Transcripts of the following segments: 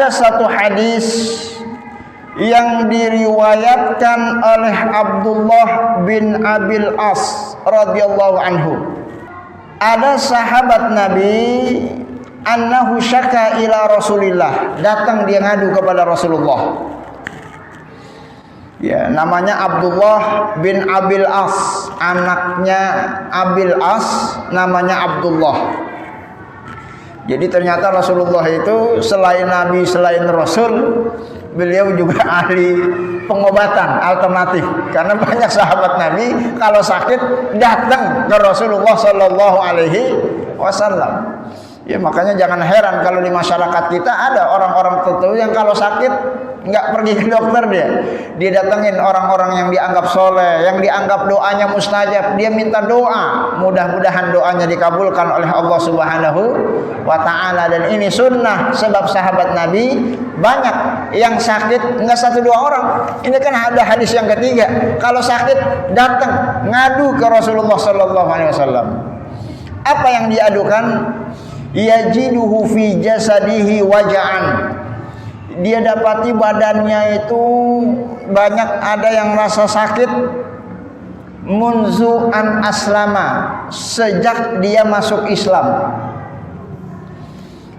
Ada satu hadis yang diriwayatkan oleh Abdullah bin Abil As radhiyallahu anhu. Ada sahabat Nabi, annahu syaka ila Rasulillah, datang dia ngadu kepada Rasulullah. Ya, namanya Abdullah bin Abil As, anaknya Abil As namanya Abdullah. Jadi ternyata Rasulullah itu selain Nabi, selain Rasul, beliau juga ahli pengobatan alternatif. Karena banyak sahabat Nabi kalau sakit datang ke Rasulullah Sallallahu Alaihi Wasallam. Ya makanya jangan heran kalau di masyarakat kita ada orang-orang tertentu yang kalau sakit nggak pergi ke dokter, dia datengin orang-orang yang dianggap soleh, yang dianggap doanya mustajab, dia minta doa, mudah-mudahan doanya dikabulkan oleh Allah Subhanahu wa Ta'ala. Dan ini sunnah, sebab sahabat Nabi banyak yang sakit, nggak satu dua orang. Ini kan ada hadis yang ketiga, kalau sakit datang ngadu ke Rasulullah Sallallahu Alaihi Wasallam. Apa yang diadukan? Yajiduhu fi jasadihi waja'an, dia dapati badannya itu banyak ada yang rasa sakit. Munzu an aslama, sejak dia masuk Islam.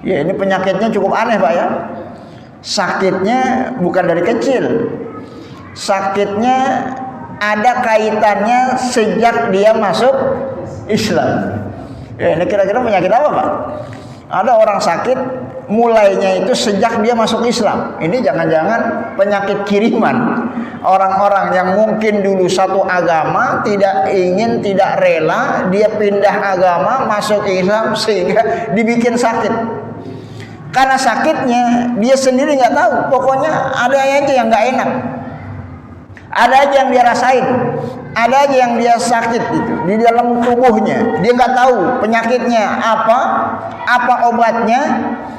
Ya ini penyakitnya cukup aneh Pak ya. Sakitnya bukan dari kecil, sakitnya ada kaitannya sejak dia masuk Islam. Ya, ini kira-kira penyakit apa Pak? Ada orang sakit mulainya itu sejak dia masuk Islam. Ini jangan-jangan penyakit kiriman. Orang-orang yang mungkin dulu satu agama tidak ingin, tidak rela, dia pindah agama masuk Islam sehingga dibikin sakit. Karena sakitnya dia sendiri nggak tahu. Pokoknya ada aja yang nggak enak, ada aja yang dia rasain, ada aja yang dia sakit itu di dalam tubuhnya. Dia nggak tahu penyakitnya apa obatnya.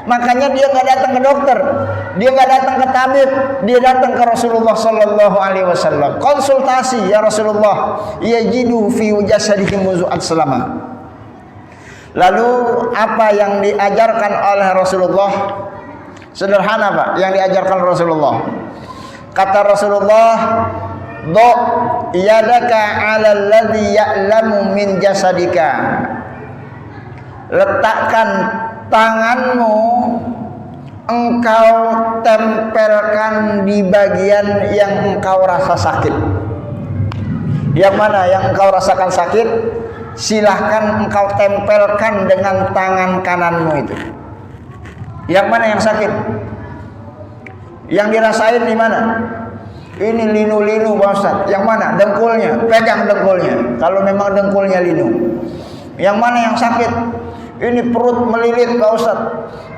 Makanya dia nggak datang ke dokter, dia nggak datang ke tabib, dia datang ke Rasulullah Sallallahu Alaihi Wasallam. Konsultasi, ya Rasulullah, yajidu fi jasadihi muzu'at selama. Lalu apa yang diajarkan oleh Rasulullah? Sederhana Pak, yang diajarkan Rasulullah. Kata Rasulullah, do yadaka 'alal ladzi ya'lamu min jasadika. Letakkan tanganmu, engkau tempelkan di bagian yang engkau rasa sakit. Yang mana yang engkau rasakan sakit, silahkan engkau tempelkan dengan tangan kananmu itu. Yang mana yang sakit? Yang dirasain di mana? Ini linu-linu Pak Ustaz. Yang mana? Dengkulnya. Pegang dengkulnya. Kalau memang dengkulnya linu. Yang mana yang sakit? Ini perut melilit Pak Ustaz.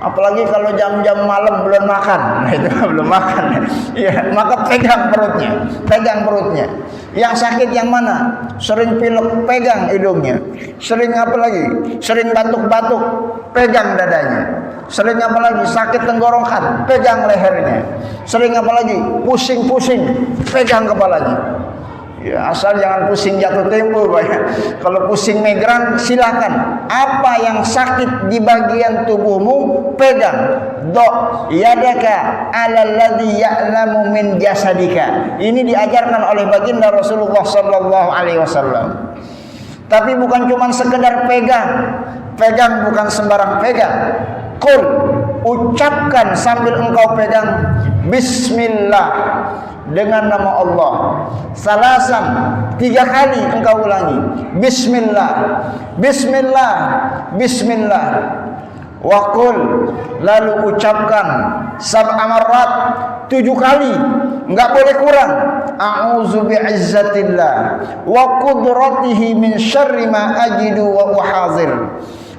Apalagi kalau jam-jam malam belum makan. Nah itu belum makan. Ya, maka pegang perutnya. Pegang perutnya. Yang sakit yang mana? Sering pilek, pegang hidungnya. Sering apa lagi? Sering batuk-batuk, pegang dadanya. Sering apa lagi? Sakit tenggorokan, pegang lehernya. Sering apa lagi? Pusing-pusing, pegang kepalanya. Ya, asal jangan pusing jatuh tempo Pak ya. Kalau pusing migrän silakan. Apa yang sakit di bagian tubuhmu pegang. Do yadaka 'alal ladzi ya'lamu min jasadika. Ini diajarkan oleh baginda Rasulullah Sallallahu Alaihi Wasallam. Tapi bukan cuma sekedar pegang. Pegang bukan sembarang pegang. Qul, ucapkan sambil engkau pegang Bismillah, dengan nama Allah. Salasan, 3 kali engkau ulangi. Bismillah, Bismillah, Bismillah. Wa qul, lalu ucapkan sab'a marrat, 7 kali, enggak boleh kurang. A'udzu bi'izzatillah wa qudratihi min syarri ma ajidu wa uhadzir.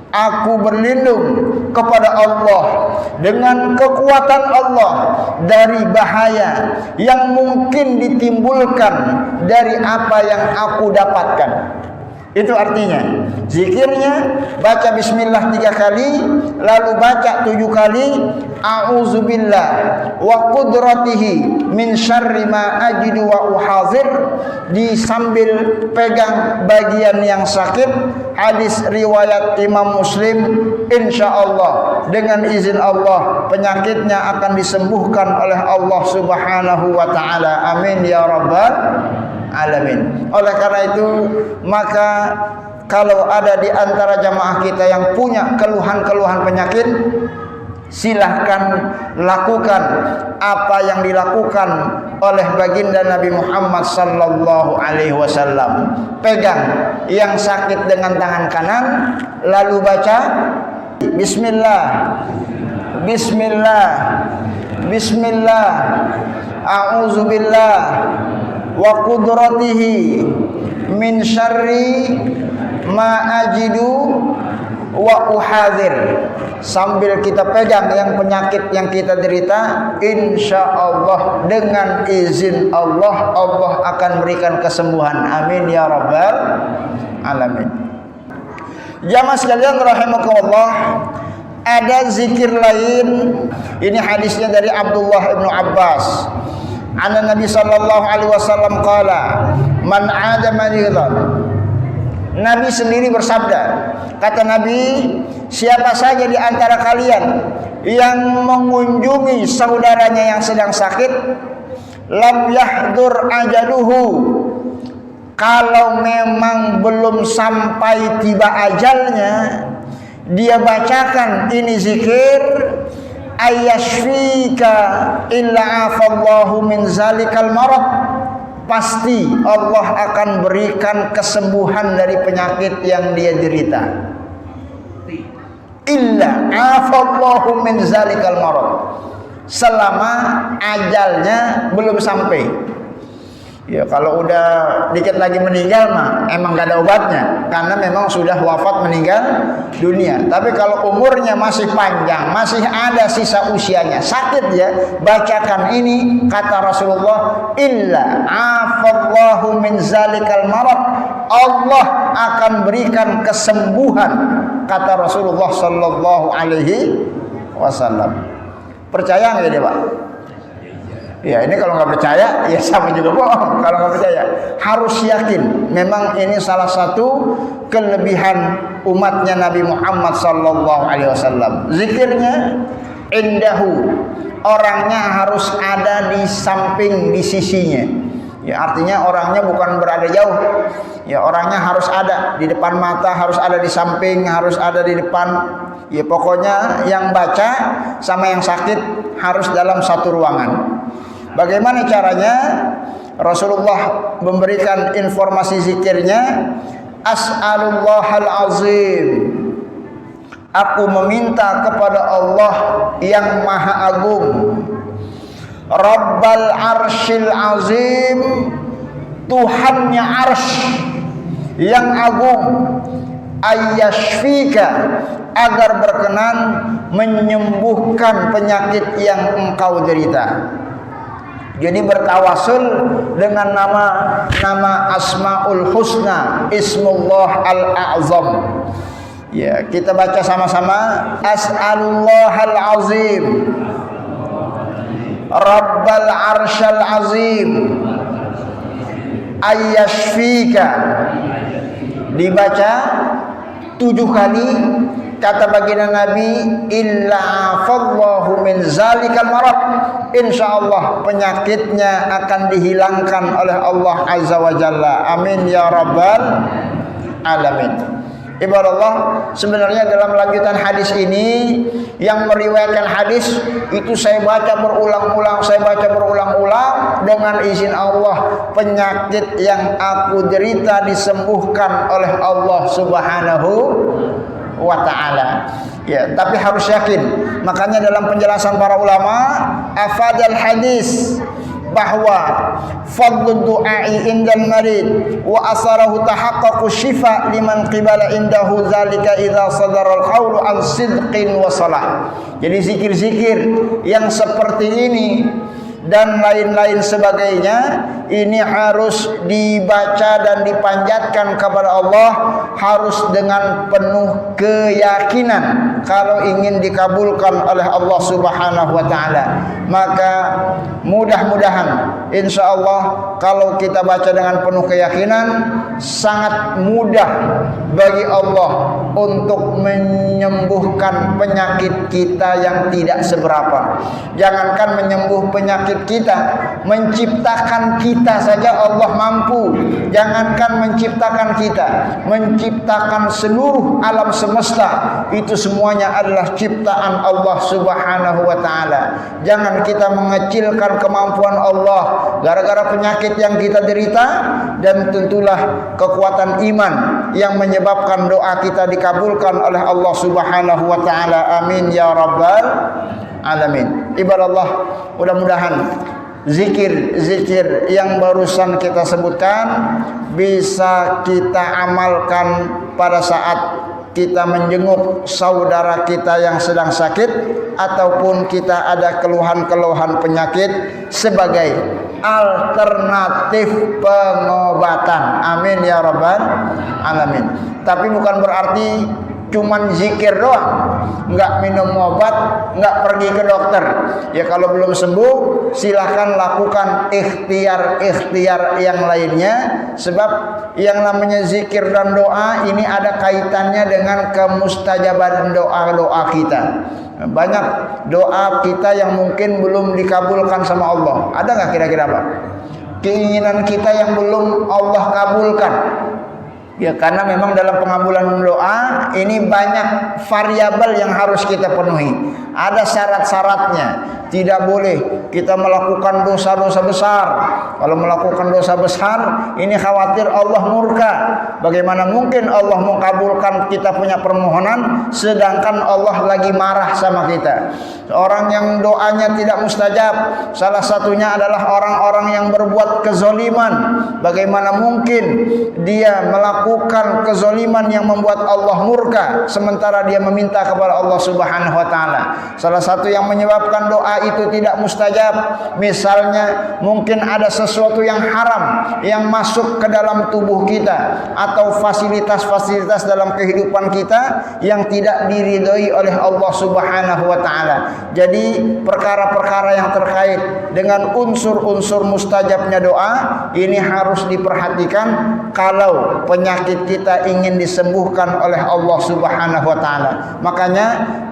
Aku berlindung kepada Allah dengan kekuatan Allah dari bahaya yang mungkin ditimbulkan dari apa yang aku dapatkan. Itu artinya zikirnya baca bismillah 3 kali, lalu baca 7 kali a'udzubillah wa qudratihi min syarri ma ajidu wa uhazir, disambil pegang bagian yang sakit. Hadis riwayat Imam Muslim. Insyaallah dengan izin Allah penyakitnya akan disembuhkan oleh Allah Subhanahu wa taala. Amin ya rabbal alamin. Oleh karena itu, maka kalau ada di antara jamaah kita yang punya keluhan-keluhan penyakit, silahkan lakukan apa yang dilakukan oleh baginda Nabi Muhammad sallallahu alaihi wasallam. Pegang yang sakit dengan tangan kanan, lalu baca bismillah, bismillah, bismillah, a'udzubillah wa qudratihi min syarri ma ajidu wa uhadzir. Sambil kita pegang yang penyakit yang kita derita, insyaallah dengan izin Allah, Allah akan berikan kesembuhan. Amin ya rabbal alamin. Jamaah sekalian rahimakumullah, ada zikir lain. Ini hadisnya dari Abdullah ibnu Abbas. Anna Nabi sallallahu alaihi wasallam qala man 'ada maridan. Nabi sendiri bersabda, kata Nabi, siapa saja di antara kalian yang mengunjungi saudaranya yang sedang sakit, lam yahdur ajaluhu, kalau memang belum sampai tiba ajalnya, dia bacakan ini zikir, ayashfika illa afallahu min zalikal marad, pasti Allah akan berikan kesembuhan dari penyakit yang dia derita. Illa afallahu min zalikal marad, selama ajalnya belum sampai. Ya kalau udah dikit lagi meninggal mah emang gak ada obatnya, karena memang sudah wafat meninggal dunia. Tapi kalau umurnya masih panjang, masih ada sisa usianya, sakit ya, bacakan ini, kata Rasulullah, illa afallahu min zalikal marad, Allah akan berikan kesembuhan, kata Rasulullah sallallahu alaihi wasallam. Percaya nggak dia, Pak? Ya ini kalau nggak percaya ya sama juga bohong. Kalau nggak percaya harus yakin. Memang ini salah satu kelebihan umatnya Nabi Muhammad sallallahu alaihi wasallam. Zikirnya indahu, orangnya harus ada di samping, di sisinya. Ya artinya orangnya bukan berada jauh. Ya orangnya harus ada di depan mata, harus ada di samping, harus ada di depan. Ya pokoknya yang baca sama yang sakit harus dalam satu ruangan. Bagaimana caranya? Rasulullah memberikan informasi zikirnya, as'alullahal azim, aku meminta kepada Allah yang maha agung, Rabbal arsyil azim, Tuhannya arsy yang agung, ayyashfika, agar berkenan menyembuhkan penyakit yang engkau derita. Jadi bertawasul dengan nama Asmaul Husna, Ismullah Al-A'zam. Ya, kita baca sama-sama, As'alullahal azim, Rabbal arsyal azim, ayyashfika. Dibaca 7 kali. Kata baginda Nabi, illa afallahu min zalikal marad, insyaallah penyakitnya akan dihilangkan oleh Allah azza wa jalla. Amin ya rabbal alamin. Ibaratullah, sebenarnya dalam lanjutan hadis ini yang meriwayatkan hadis itu saya baca berulang-ulang, dengan izin Allah penyakit yang aku derita disembuhkan oleh Allah Subhanahu wa ta'ala. Ya, tapi harus yakin. Makanya dalam penjelasan para ulama, afadal hadis bahwa fadlud du'ai indal marid wa asarahu tahaqqaqu syifa liman qibala indahu zalika idza sadara al-qawlu an sidqin wa salah. Jadi zikir-zikir yang seperti ini dan lain-lain sebagainya, ini harus dibaca dan dipanjatkan kepada Allah, harus dengan penuh keyakinan kalau ingin dikabulkan oleh Allah Subhanahu wa taala. Maka mudah-mudahan insyaallah kalau kita baca dengan penuh keyakinan, sangat mudah bagi Allah untuk menyembuhkan penyakit kita yang tidak seberapa. Jangankan menyembuh penyakit kita, menciptakan kita saja Allah mampu. Jangankan menciptakan kita, menciptakan seluruh alam semesta, itu semuanya adalah ciptaan Allah Subhanahu wa taala. Jangan kita mengecilkan kemampuan Allah gara-gara penyakit yang kita derita, dan tentulah kekuatan iman yang menyebabkan doa kita dikabulkan oleh Allah Subhanahu wa taala. Amin ya rabbal alamin. Ibadallah, mudah-mudahan zikir-zikir yang barusan kita sebutkan bisa kita amalkan pada saat kita menjenguk saudara kita yang sedang sakit, ataupun kita ada keluhan-keluhan penyakit sebagai alternatif pengobatan. Amin ya rabbal alamin. Tapi bukan berarti cuman zikir doang, nggak minum obat, nggak pergi ke dokter. Ya kalau belum sembuh, silahkan lakukan ikhtiar-ikhtiar yang lainnya. Sebab yang namanya zikir dan doa ini ada kaitannya dengan kemustajaban doa-doa kita. Banyak doa kita yang mungkin belum dikabulkan sama Allah. Ada nggak kira-kira Pak? Keinginan kita yang belum Allah kabulkan. Ya karena memang dalam pengabulan doa ini banyak variabel yang harus kita penuhi. Ada syarat-syaratnya. Tidak boleh kita melakukan dosa-dosa besar. Kalau melakukan dosa besar, ini khawatir Allah murka. Bagaimana mungkin Allah mengabulkan kita punya permohonan sedangkan Allah lagi marah sama kita? Orang yang doanya tidak mustajab, salah satunya adalah orang-orang yang berbuat kezoliman. Bagaimana mungkin dia melakukan kezoliman yang membuat Allah murka sementara dia meminta kepada Allah Subhanahu wa taala? Salah satu yang menyebabkan doa itu tidak mustajab, misalnya mungkin ada sesuatu yang haram yang masuk ke dalam tubuh kita, atau fasilitas-fasilitas dalam kehidupan kita yang tidak diridhoi oleh Allah Subhanahu wa taala. Jadi perkara-perkara yang terkait dengan unsur-unsur mustajabnya doa ini harus diperhatikan kalau penyakit kita ingin disembuhkan oleh Allah Subhanahu wa taala. Makanya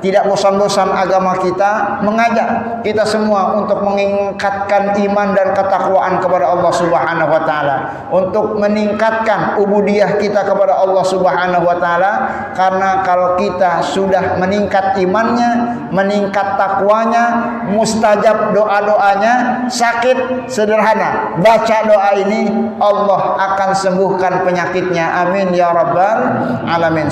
tidak bosan-bosan agama kita mengajak kita semua untuk meningkatkan iman dan ketakwaan kepada Allah Subhanahu wa taala, untuk meningkatkan ubudiyah kita kepada Allah Subhanahu wa taala. Karena kalau kita sudah meningkat imannya, meningkat takwanya, mustajab doa-doanya, sakit sederhana, baca doa ini Allah akan sembuhkan penyakitnya. Amin ya rabbal alamin.